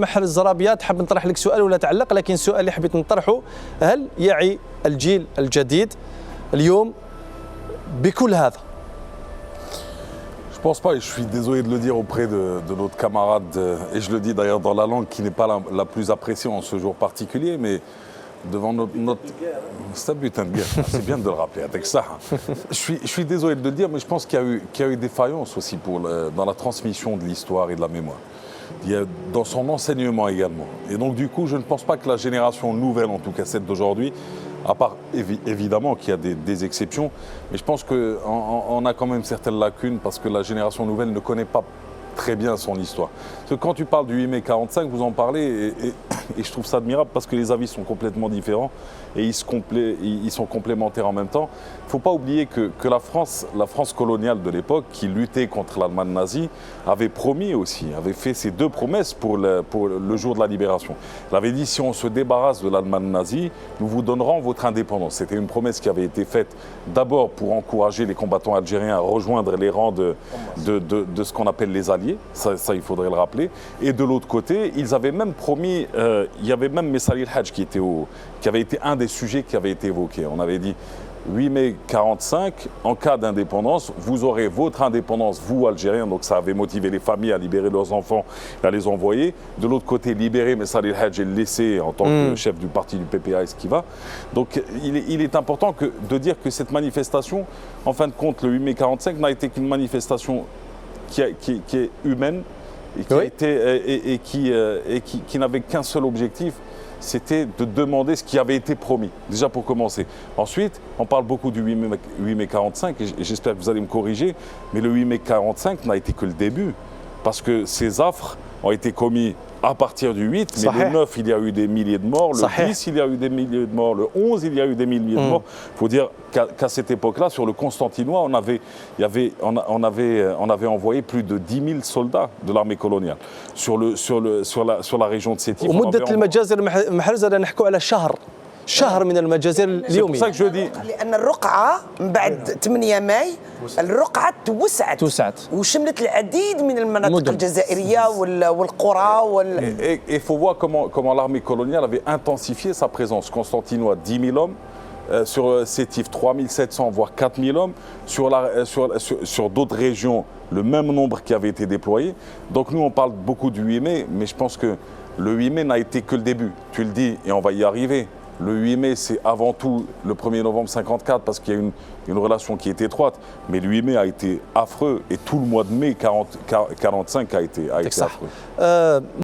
محل الزرابيات حاب نطرح لك سؤال ولا تعلق، لكن السؤال اللي حبيت نطرحه: هل يعي الجيل الجديد اليوم بكل هذا؟ Je pense pas, et je suis désolé de le dire auprès de notre camarade, et je le dis d'ailleurs dans la langue qui n'est pas la plus appréciée en ce jour particulier, mais devant notre... C'est un butin de guerre, c'est bien de le rappeler avec ça. Je suis désolé de le dire, mais je pense qu'il y a eu des faillances aussi dans la transmission de l'histoire et de la mémoire. Il y a dans son enseignement également. Et donc du coup, je ne pense pas que la génération nouvelle, en tout cas celle d'aujourd'hui, à part évidemment qu'il y a des exceptions, mais je pense qu'on a quand même certaines lacunes parce que la génération nouvelle ne connaît pas très bien son histoire. Parce que quand tu parles du 8 mai 45, vous en parlez et je trouve ça admirable parce que les avis sont complètement différents et ils sont complémentaires en même temps. Il ne faut pas oublier que la France coloniale de l'époque, qui luttait contre l'Allemagne nazie, avait promis aussi, avait fait ces deux promesses pour le jour de la libération. Elle avait dit: si on se débarrasse de l'Allemagne nazie, nous vous donnerons votre indépendance. C'était une promesse qui avait été faite d'abord pour encourager les combattants algériens à rejoindre les rangs de ce qu'on appelle les Alliés, ça il faudrait le rappeler. Et de l'autre côté, ils avaient même promis, il y avait même Messali El-Hadj qui avait été un des sujets qui avait été évoqué. On avait dit 8 mai 45, en cas d'indépendance, vous aurez votre indépendance, vous Algériens, donc ça avait motivé les familles à libérer leurs enfants et à les envoyer. De l'autre côté, libérer Messali El-Hadj et le laisser en tant que chef du parti du PPA et ce qui va. Donc il est important de dire que cette manifestation, en fin de compte, le 8 mai 45 n'a été qu'une manifestation qui est humaine et qui n'avait qu'un seul objectif, c'était de demander ce qui avait été promis, déjà pour commencer. Ensuite, on parle beaucoup du 8 mai 45, et j'espère que vous allez me corriger, mais le 8 mai 45 n'a été que le début, parce que ces affres ont été commis à partir du 8, mais le 9, il y a eu des milliers de morts, le 10, il y a eu des milliers de morts, le 11, il y a eu des milliers de morts. Il faut dire qu'à cette époque-là, sur le Constantinois, on avait envoyé plus de 10 000 soldats de l'armée coloniale. Sur la région de Sétif, شهر من المجازر اليومية. C'est pour ça que je dis. لأن الرقعة من بعد 8 ماي الرقعة توسعت وشملت العديد من المناطق الجزائرية والقرى Et il faut voir comment l'armée coloniale avait intensifié sa présence. Constantinois, 10 000 hommes. Sur Sétif, 3 700, voire 4 000 hommes. Sur d'autres régions, le même nombre qui avait été déployé. Donc nous, on parle beaucoup du 8 mai, mais je pense que le 8 mai n'a été que le début. Tu le dis, et on va y arriver. Le 8 mai, c'est avant tout le 1er novembre 54 parce qu'il y a une relation qui est étroite. Mais le 8 mai a été affreux et tout le mois de mai 45 a été affreux.